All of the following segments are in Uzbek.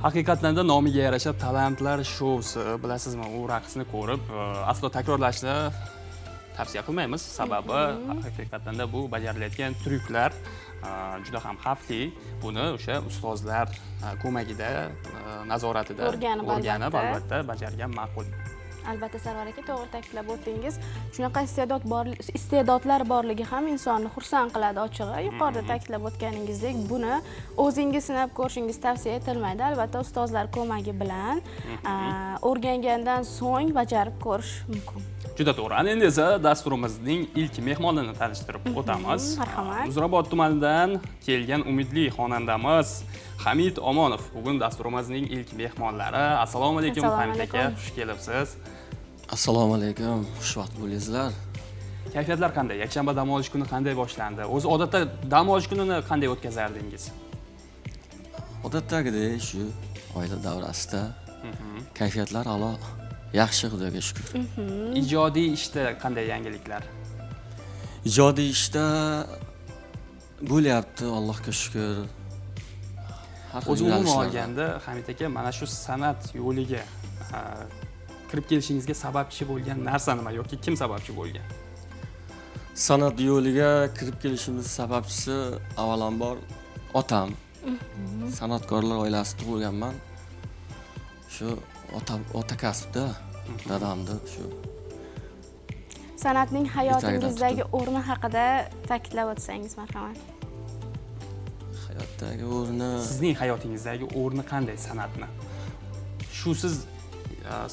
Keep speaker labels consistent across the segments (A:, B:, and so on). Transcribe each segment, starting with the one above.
A: Haqiqatan da nomiga yarasha talantlar shousi, bilasizmi, u raqsni ko'rib, aslo takrorlashni tavsiya qilmaymiz. Sababi haqiqatan da bu bajarilayotgan tryuklar juda ham xavfli. Buni o'sha ustozlar ko'magida, nazoratida o'rganib albatta bajargan ma'qul.
B: Albatta Sarvar aka, to'g'ri ta'kidlab o'tdingiz. Shunaqa iste'dodlar borligi ham insonni xursand qiladi ochig'i. Yuqorida ta'kidlab o'tganingizdek, buni o'zingiz sinab ko'rishingiz tavsiya etilmaydi. Albatta ustozlar ko'magi bilan o'rgangandan so'ng bajarib ko'rish mumkin.
A: Juda to'g'ri. Ana endi esa dasturimizning ilk mehmonini tanishtirib o'tamiz.
B: Marhamat.
A: Uzrabod tumanidan kelgan umidli xonandamiz Hamid Omonov bugun dasturimizning ilk mehmonlari. Assalomu alaykum Hamid aka, xush kelibsiz.
C: Assalomu alaykum, xushvaqt bo'lingizlar.
A: Kayfiyatlar qanday? Yakshanba dam olish kuni qanday boshlandi? O'zi odatda dam olish kunini qanday o'tkazardingiz?
C: Odatdagidek shu oila davrasida kayfiyatlar a'lo, yaxshi, Xudoga shukr.
A: Ijodiy ishda qanday yangiliklar?
C: Ijodiy ishda bo'lyapti, Allohga shukr.
A: O'zi umuman olganda Hamid aka, mana shu san'at yo'liga kirib kelishingizga sababchi bo'lgan narsa nima yoki kim sababchi bo'lgan?
C: San'at yo'liga kirib kelishimiz sababchisi avvalambor otam. San'atkorlar oilasida tug'ilganman. Shu ota kasbda, dadamdi shu.
B: San'atning hayotingizdagi o'rni haqida ta'kidlab o'tsangiz, marhamat.
C: Hayotdagi o'rni,
A: Sizning hayotingizdagi o'rni qanday san'atni? Shu siz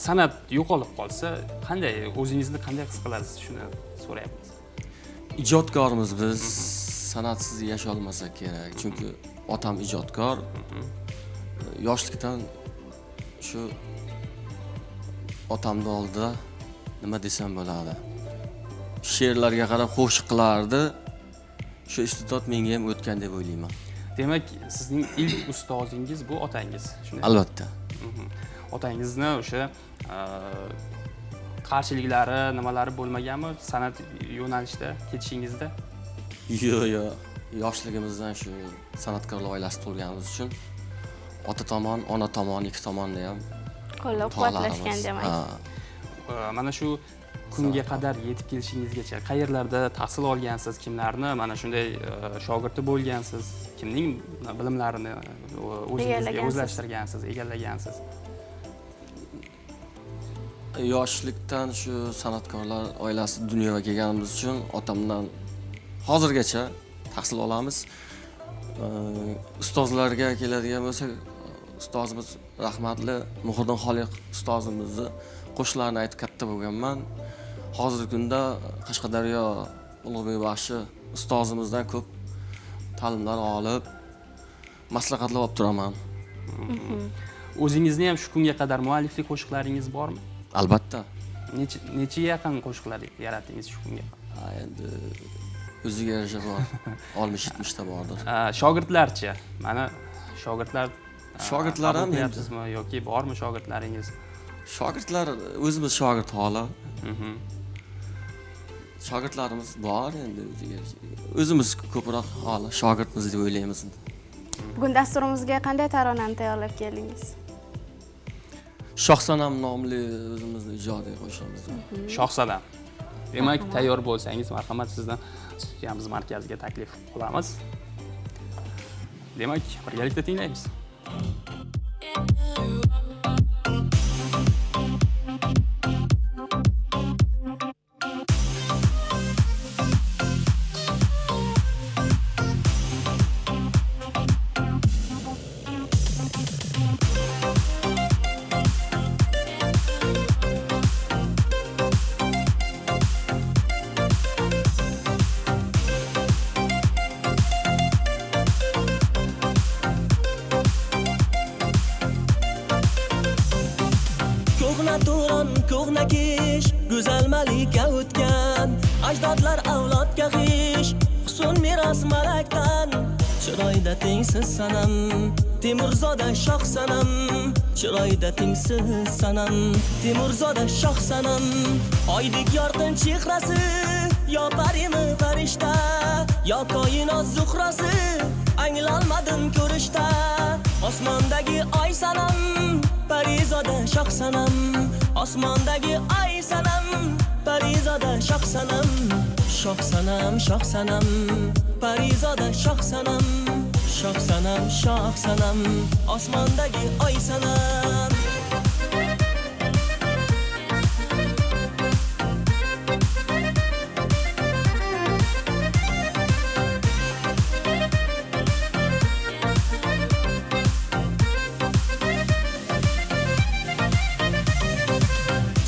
A: san'at yo'qolib qolsa, qanday o'zingizni qanday his qilasiz? Shuni so'rayapmiz.
C: ijodkormiz biz. San'atsiz yashay olmasak kerak. Chunki otam ijodkor. Yoshlikdan shu otamni oldida nima desam bo'ladi? She'rlarga qarab qo'shiq qilardi. Shu iste'dod menga ham o'tgan deb o'ylayman.
A: Demak, sizning ilk ustozingiz bu otangiz. Shunday.
C: Albatta.
A: Otangizni o'sha qarshiliklari, nimalari bo'lmaganmi san'at yo'nalishida ketishingizda?
C: Yo'q. Yoshligimizdan shu san'atkorlar oilasida tug'ilganimiz uchun ota tomon, ona tomon, ikki tomonni ham
B: Qo'llab-quvvatlashgan demak.
A: Mana shu kunga qadar yetib kelishingizgacha qayerlarda tahsil olgansiz, kimlarni mana shunday shogirdi bo'lgansiz, kimning bilimlarini o'zingizga o'zlashtirgansiz, egallagansiz?
C: Yoshlikdan shu san'atkorlar oilasi dunyoga kelganimiz uchun otamdan hozirgacha tahsil olamiz. Ustozlarga keladigan bo'lsak, ustozimiz rahmatli Muhiddin Xoliq ustozimizni qo'shiqlarini aytib katta bo'lganman. Hozirgi kunda Qashqadaryo Ulug'bek Baxshi ustozimizdan ko'p ta'limlar olib, maslahatlar olib turaman.
A: O'zingizni ham shu kunga qadar mualliflik qo'shiqlaringiz bormi?
C: Albatta.
A: Necha yaqin qo'shiqlar yaratdingiz shu kunga?
C: Endi o'ziga yarasha bor. 60-70 ta bordir.
A: Shogirdlarchi? Mana shogirdlar
C: ham
A: yapsizmi yoki bormi shogirdlaringiz?
C: Shogirdlar o'zimiz shogird holi. Shogirdlarimiz bor endi o'zimiz ko'proq holi shogirdmiz deb o'ylaymiz.
B: Bugun dasturimizga qanday taronani tayyorlab keldingiz?
C: Shohsanam nomli o'zimizning ijodiy qo'shig'imiz.
A: Shohsanam. Demak, tayyor bo'lsangiz, marhamat, sizni studiyamiz markaziga taklif qilamiz. Demak, birgalikda tinglaymiz.
D: Ko'hna kish, go'zal malika o'tgan, ajdodlar avlodga g'ish, husn meros malakdan. Chiroyda tengsiz sanam, Temurzoda shoh sanam. Chiroyda tengsiz sanam, Temurzoda shoh sanam. Oydek yorqin chehrasi, yo parimi farishta, yo koinot zuhrasi, anglolmadim ko'rishda osmondagi oy sanam parizoda shoh sanam osmondagi oy sanam parizoda shoh sanam shoh sanam shoh sanam parizoda shoh sanam shoh sanam shoh sanam osmondagi oy sanam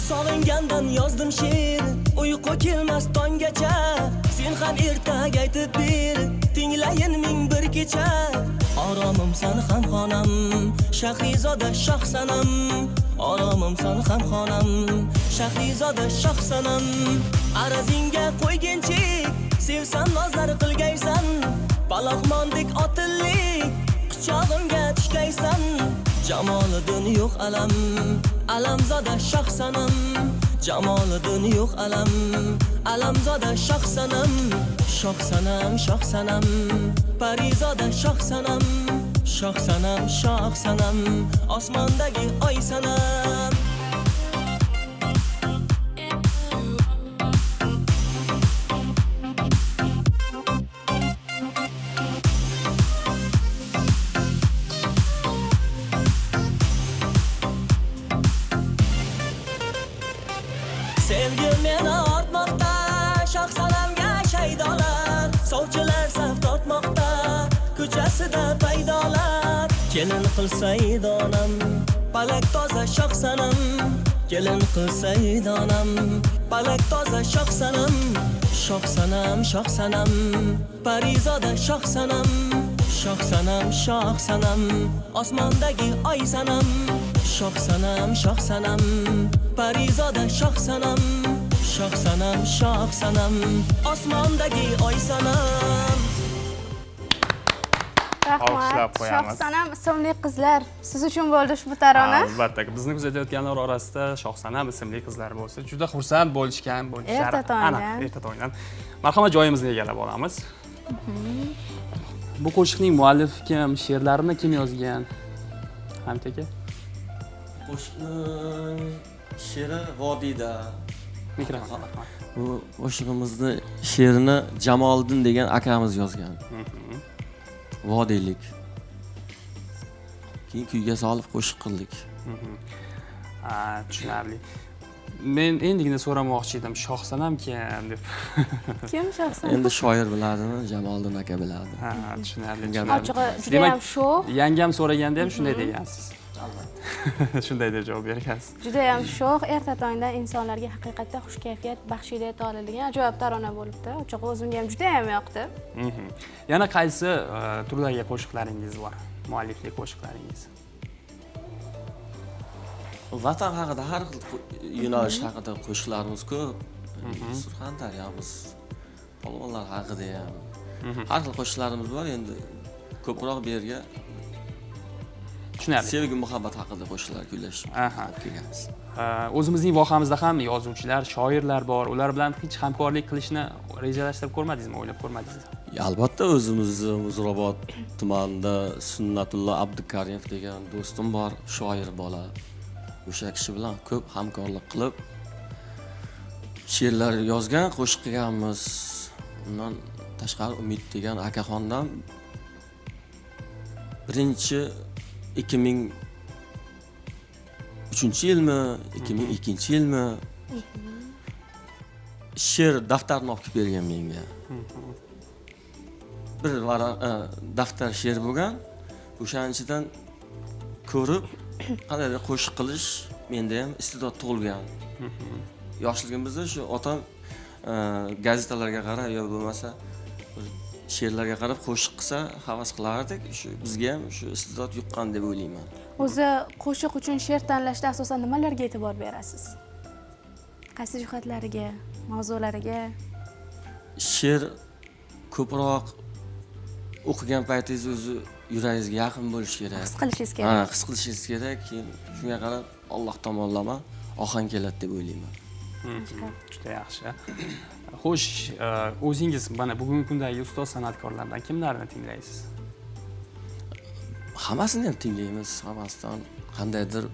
D: Solingandan yozdim she'r uyqu kelmas tonggacha sen ham ertaga aytib ber tinglayin ming bir kecha oromimsan ham xonam shahrizoda shoh sanam oromimsan ham xonam shahrizoda shoh sanam arazingga qo'yginchik sevsam nozlar qilgaysan paloxmondek otillik quchog'imga tushgaysan jamoliddin yo'q alam alamzoda shoh sanam jamoliddin yo'q alam alamzoda shoh sanam shoh sanam shoh sanam parizoda shoh sanam shoh sanam shoh sanam osmondagi oy sanam Sevgi meni ortmoqda, shoh sanamga shaydolar, sovchilar saf tortmoqda, ko'chasida paydolar. Kelin qilsa idonam, palak toza shoh sanam, kelin qilsa idonam, palak toza shoh sanam, shoh sanam, shoh sanam, parizoda shoh sanam, shoh sanam, shoh sanam, osmondagi oy sanam. Shoh sanam, shoh sanam, parizoda shoh sanam, shoh sanam, shoh sanam, osmondagi oy sanam.
A: Olqishlab
B: Rahmat.
A: qo'yamiz.
B: Shoh sanam ismli qizlar. Siz uchun bo'ldi ushbu tarona.
A: Albatta, bizni kuzatayotganlar orasida Shoh sanam ismli qizlar bo'lsa, juda xursand bo'lishlari
B: Erta tongdan.
A: aniq, erta tongdan. Marhamat, joyimizni egallab olamiz. Bu qo'shiqning muallifi kim, she'rlarini kim yozgan? Hamid aka.
C: Qo'shiqning she'ri Vodiyda.
A: Mikrofon.
C: Bu qo'shig'imizni she'rini Jamoliddin degan akamiz yozgan. Vodiylik. Keyin kuyga solib qo'shiq qildik.
A: Tushunarli. Men endigina so'ramoqchi edim, Shoh sanam kim deb.
B: Kim shoh sanam?
C: Endi shoir biladimi? Jamoliddin aka biladi.
A: Ha, tushunarli.
B: Ochig'i juda ham sho'x.
A: Yangam so'raganda ham shunday degansiz. Shunday deb javob bergansiz.
B: Juda ham sho'x, erta tongda insonlarga haqiqatda xush kayfiyat baxshida eta oladigan ajoyib tarona bo'libdi. Ochig'i o'zimga ham juda ham yoqdi.
A: Yana qaysi turdagi qo'shiqlaringiz bor? Mualliflik qo'shiqlaringiz.
C: Vatan haqida har xil yo'nalish haqida qo'shiqlarimiz ko'p. Surxondaryomiz, polvonlar haqida ham. Har xil qo'shiqlarimiz bor, endi ko'proq bu yerga
A: Tushunarli.
C: sevgi muhabbat haqida qo'shiqlar kuylash qilganmiz.
A: O'zimizning vohamizda ham yozuvchilar, shoirlar bor. Ular bilan hech hamkorlik qilishni rejalashtirib ko'rmadingizmi, o'ylab ko'rmadingizmi?
C: Albatta o'zimizni Muzrabot tumanida Sunnatullo Abdukarimov degan do'stim bor, shoir bola. O'sha kishi bilan ko'p hamkorlik qilib she'rlar yozgan, qo'shiq qilganmiz. Undan tashqari Umid degan akaxondan birinchi 2003-yilmi, 2002-yilmi she'r daftarini olib kelib bergan menga. Bir daftar she'r bo'lgan. O'shaning ichidan ko'rib, qanday qo'shiq qilish menda ham iste'dod tug'ilgan. Yoshligimizda shu otam gazetalarga qarab yo bo'lmasa she'rlarga qarab qo'shiq qilsa havas qilardik. Shu bizga ham shu iste'dod yuqqan deb o'ylayman.
B: O'zi qo'shiq uchun she'r tanlashda asosan nimalarga e'tibor berasiz? Qaysi jihatlariga, mavzulariga?
C: She'r ko'proq o'qigan paytingiz o'zi yuragingizga yaqin bo'lishi kerak.
B: His qilishingiz kerak.
C: Ha, his qilishingiz kerak. Keyin shunga qarab Alloh tomonlama ohang keladi deb o'ylayman.
A: Juda yaxshi. Xo'sh, o'zingiz mana bugungi kundagi ustoz san'atkorlardan kimlarni tinglaysiz?
C: hammasini ham tinglaymiz, hammasidan qandaydir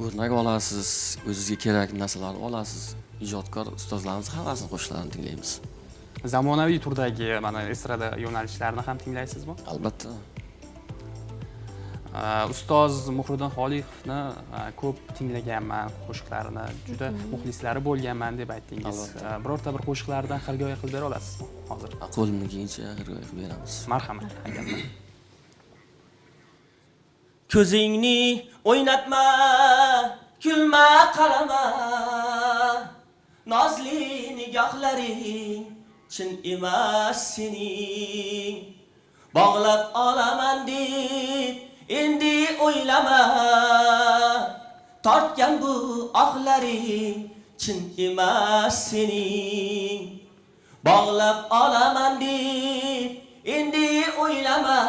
C: o'rnak olasiz, o'zingizga kerak narsalarni olasiz. Ijodkor ustozlarimiz hammasini qo'shiqlarini tinglaymiz.
A: Zamonaviy turdagi mana estrada yo'nalishlarini ham tinglaysizmi?
C: Albatta.
A: Ustoz Muhriddin Xoliqovni ko'p tinglaganman, qo'shiqlarini juda muxlislari bo'lganman deb aytdingiz. Birorta bir qo'shiqlaridan xirgoyi qilib bera olasizmi hozir?
C: Qo'limdan kelgancha xirgoyi qilib beramiz.
A: Marhamat, haqiqatdan.
D: Ko'zingni o'ynatma, kulma, qarama. Nozli nigohlaring chin emas sening. Bog'lab olaman deb endi o'ylama. Tortgan bu oqlaring chin emas sening. Bog'lab olaman deb endi o'ylama.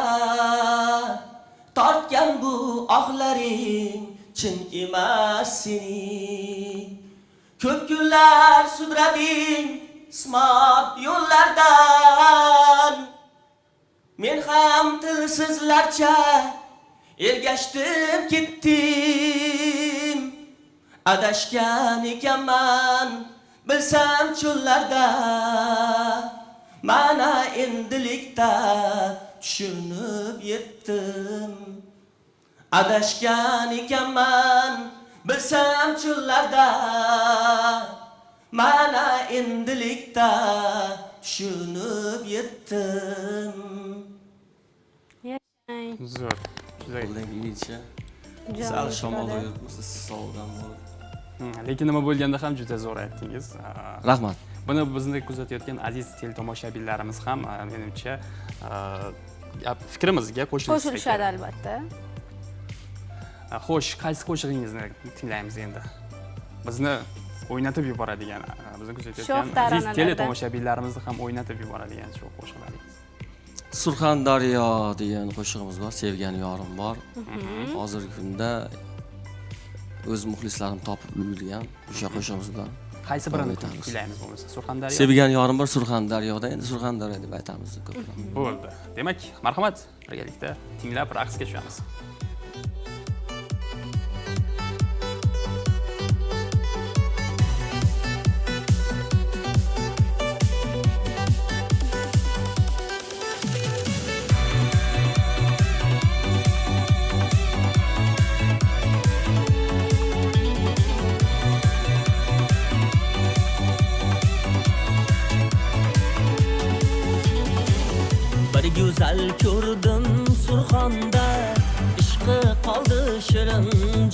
D: Tortgan bu oqlaring chin emas sening. Ko'p kunlar sudrading ismob yo'llardan. Men ham tilsizlarcha ergashdim ketdim. Adashgan ekanman bilsam cho'llarda. Mana endilikda tushunib yetdim. Adashgan ekanman bilsam cho'llarda. Mana endilikda tushunib yetdim.
B: Yashang.
A: Zo'r. Juda
C: Qo'ldan kelgancha
B: Jon
C: sal shamol
B: bo'ladi.
C: yuribmiz, sovgan bo'ldi.
A: Lekin nima bo'lganda ham juda zo'r aytdingiz.
C: Rahmat.
A: Buni bizni kuzatayotgan aziz teletomoshabinlarimiz ham menimcha fikrimizga
B: Qo'shilishadi albatta.
A: Xo'sh, qaysi qo'shig'ingizni tinglaymiz endi? Bizni o'ynatib yuboradigan, bizni kuzatayotgan
B: Sho'x
A: aziz
B: taronalarda.
A: teletomoshabinlarimizni ham o'ynatib yuboradigan shu qo'shiqlaringiz.
C: Surxondaryo degan qo'shig'imiz bor, sevgan yorim bor. Hozirgi kunda o'z muxlislarim topib ulgurgan o'sha qo'shig'imiz bilan.
A: Qaysi birini
C: aytamiz.
A: kuylaymiz bo'lmasa? Surxondaryo.
C: Sevgan yorim bor Surxondaryoda, endi Surxondaryo deb aytamiz ko'proq.
A: Bo'ldi. Demak, marhamat, birgalikda tinglab raqsga tushamiz.
D: Bir güzel ko'rdim Surxonda, ishqi qoldi shirin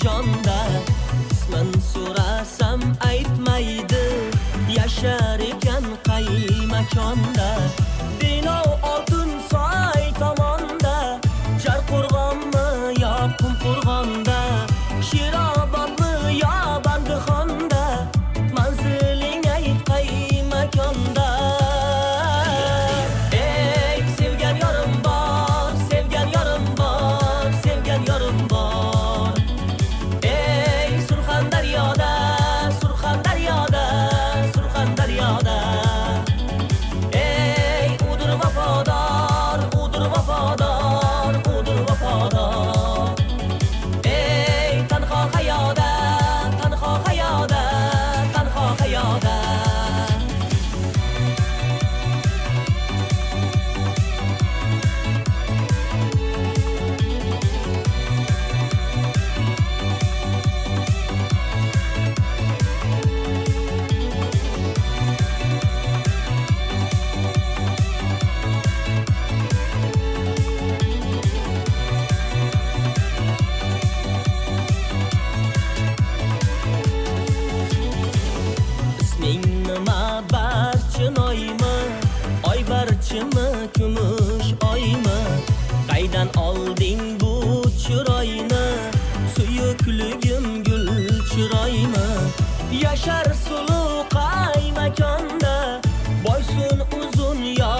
D: jonda. Ismin so'rasam aytmaydi, yashar ekan qay makonda. Denov oltin soy tomonda, Jarqo'rg'onmi yo Qumqo'rg'onda, Sherobodmi yo Bandixonda, manziling ayt qay makonda. Kumush oymi, qaydan olding bu chiroyni? Suyukligim gul chiroymi? Yashar suluv qay makonda, boysun uzun yo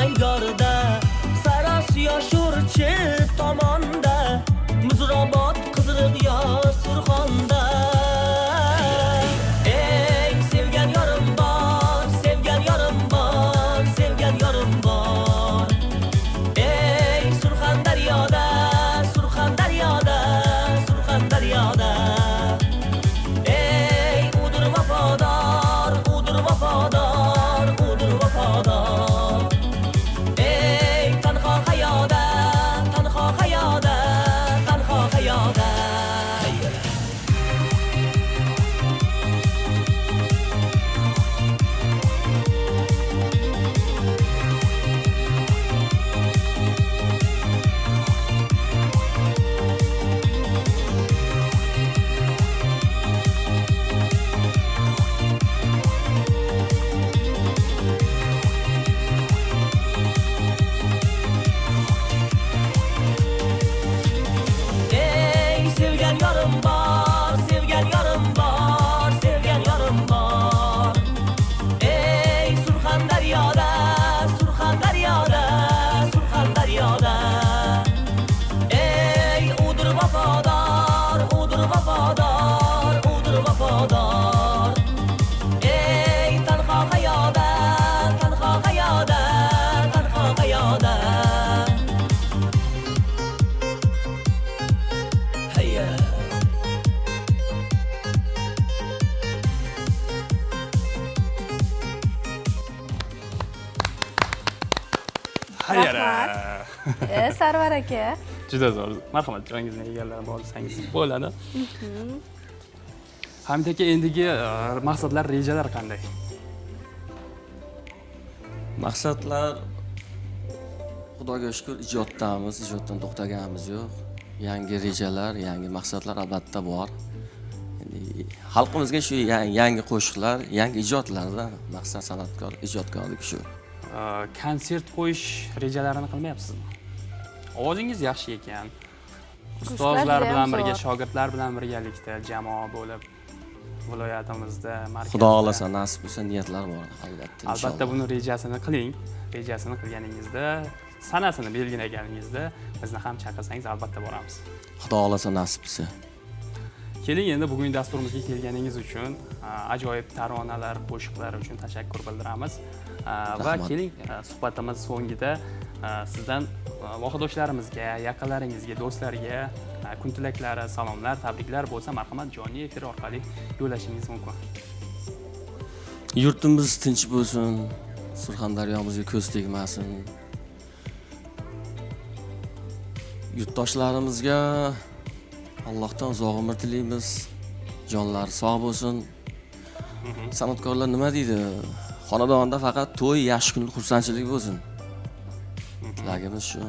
D: Aygorda, Saras yo Sho'rchi tomonda, Muzrobot Qiziriq yo Surxonda. Surxondaryoda
B: Sarvar aka.
A: Juda zo'r. Marhamat, joyingizni egallab olsangiz bo'ladi. Hamid aka, endigi maqsadlar, rejalar qanday?
C: Maqsadlar Xudoga shukr ijoddan to'xtaganimiz yo'q. Yangi rejalar, yangi maqsadlar albatta bor. Endi xalqimizga shu yangi qo'shiqlar, yangi ijodlarda maqsad san'atkor, ijodkorlik shu.
A: Konsert qo'yish rejalarini qilmayapsizmi? Ovozingiz yaxshi ekan. Ustozlar bilan birga, shogirdlar bilan birgalikda jamoa bo'lib viloyatimizda, markazda.
C: Xudo xolasa nasib bo'lsa niyatlar bor albatta.
A: Albatta buni rejasini qiling. Rejasini qilganingizda, sanasini belgilaganingizda bizni ham chaqirsangiz albatta boramiz.
C: Xudo xolasa nasib bo'lsa.
A: Keling, endi bugungi dasturimizga kelganingiz uchun ajoyib taronalar, qo'shiqlar uchun tashakkur bildiramiz. Va keling, suhbatimiz so'ngida sizdan vohidoshlarimizga, yaqinlaringizga, do'stlarga kun tilaklari, salomlar, tabriklar bo'lsa, marhamat jonli efir orqali yo'llashingiz mumkin.
C: Yurtimiz tinch bo'lsin, Surxondaryomizga ko'z tegmasin. Yurtdoshlarimizga Allohdan uzoq umr tilaymiz. Jonlari sog' bo'lsin. San'atkorlar nima deydi? Xonadonda faqat to'y, yaxshi kun, xursandchilik bo'lsin. Tilagimiz shu.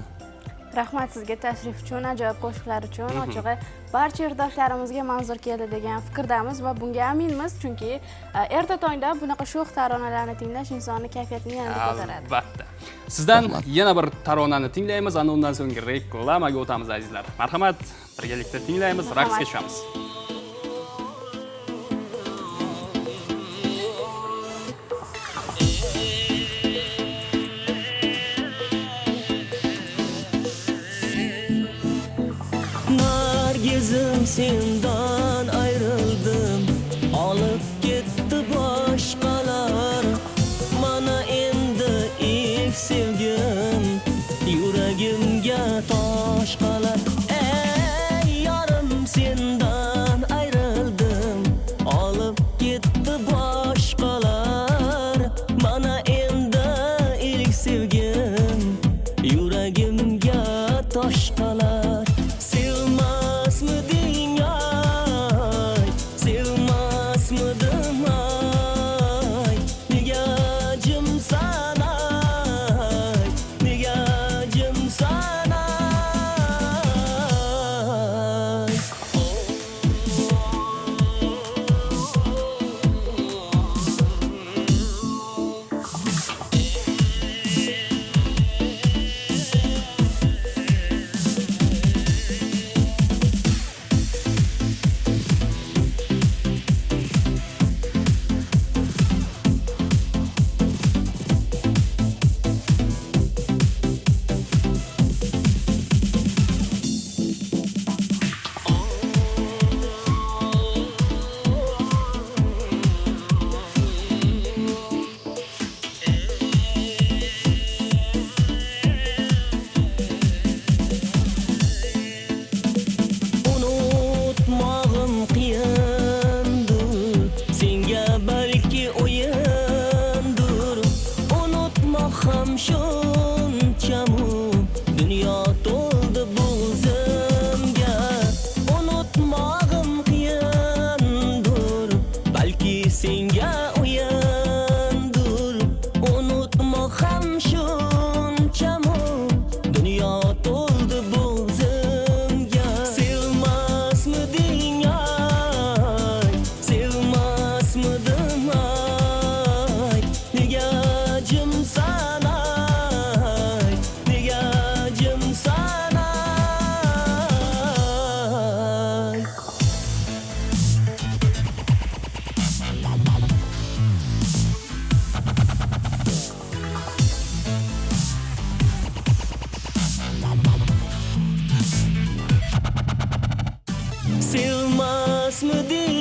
B: Rahmat sizga tashrif uchun, ajoyib qo'shiqlar uchun. Ochig'i barcha yurtdoshlarimizga manzur keldi degan fikrdamiz va bunga aminmiz, chunki erta tongda bunaqa sho'x taronalarni tinglash insonni kayfiyatini yanada ko'taradi.
A: Albatta. Sizdan yana bir taronani tinglaymiz, ana undan so'ng reklamaga o'tamiz azizlar. Marhamat, birgalikda tinglaymiz, raqsga tushamiz.
D: Nargizim sendan ayrıldım, olib ketdi boshqalar. Mana endi ilk sevgim yuragimga tosh qolar. Ey yorim sendan ayrıldım, olib ketdi boshqalar. Mana endi ilk sevgim yuragimga tosh qolar. Sevmasmiding ay, sevmasmidim ay, nega jimsan ay, nega jimsan ay. Unutmag'im qiyindir, senga balki o'yindir. Unutmoq ham shunchamu, dunyo to'ldi bo'zimga. Unutmog'im qiyindir, balki senga o'yindir. Unutmoq ham shunchamu, dunyo to'ldi bo'zimga. Sevmasmiding ay, sevmasmidim ay, nega jimsan ay, nega jimsan ay. Sevmasmiding